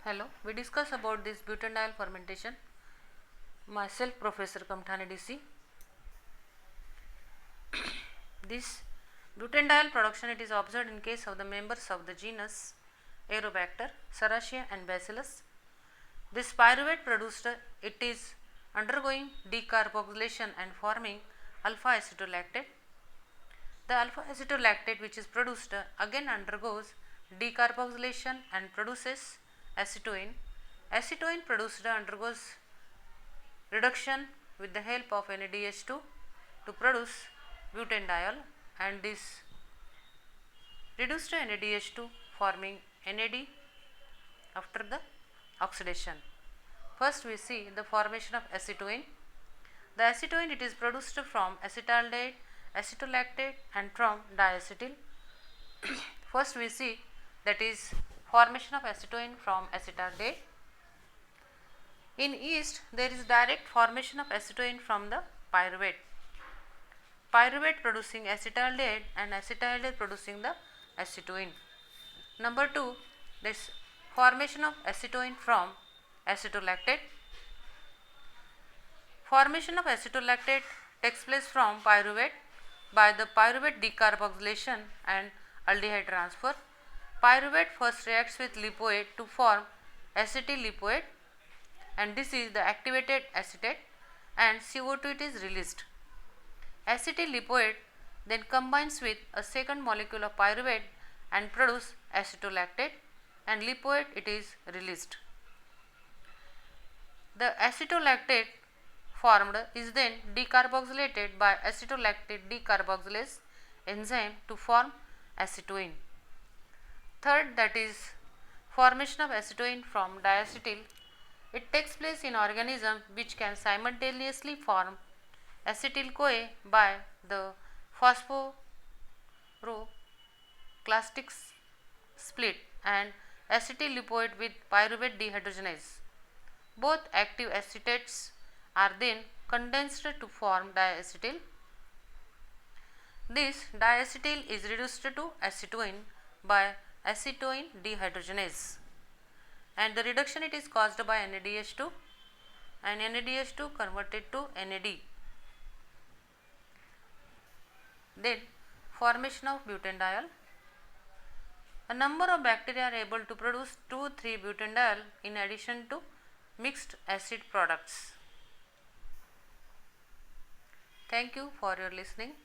Hello, we discuss about this butanediol fermentation. Myself, Professor Kamthani DC. This butanediol production it is observed in case of the members of the genus Aerobacter, Serratia and Bacillus. This pyruvate produced it is undergoing decarboxylation and forming alpha acetolactate. The alpha acetolactate which is produced again undergoes decarboxylation and produces acetoin. Acetoin produced undergoes reduction with the help of NADH2 to produce butanediol, and this reduced NADH2 forming NAD after the oxidation. First we see the formation of acetoin. The acetoin it is produced from acetaldehyde, acetolactate and from diacetyl. First we see that is formation of acetoin from acetaldehyde. In yeast there is direct formation of acetoin from the pyruvate. Pyruvate producing acetaldehyde and acetaldehyde producing the acetoin. Number 2, this formation of acetoin from acetolactate. Formation of acetolactate takes place from pyruvate by the pyruvate decarboxylation and aldehyde transfer. Pyruvate first reacts with lipoate to form acetyl lipoate, and this is the activated acetate, and CO2 it is released. Acetyl lipoate then combines with a second molecule of pyruvate and produce acetolactate, and lipoate it is released. The acetolactate formed is then decarboxylated by acetolactate decarboxylase enzyme to form acetoin. Third, that is formation of acetoin from diacetyl. It takes place in organisms which can simultaneously form acetyl-CoA by the phosphoroclastic split and acetyl lipoate with pyruvate dehydrogenase. Both active acetates are then condensed to form diacetyl. This diacetyl is reduced to acetoin by acetoin dehydrogenase, and the reduction it is caused by NADH2 and NADH2 converted to NAD. Then formation of butanediol. A number of bacteria are able to produce 2,3-butanediol in addition to mixed acid products. Thank you for your listening.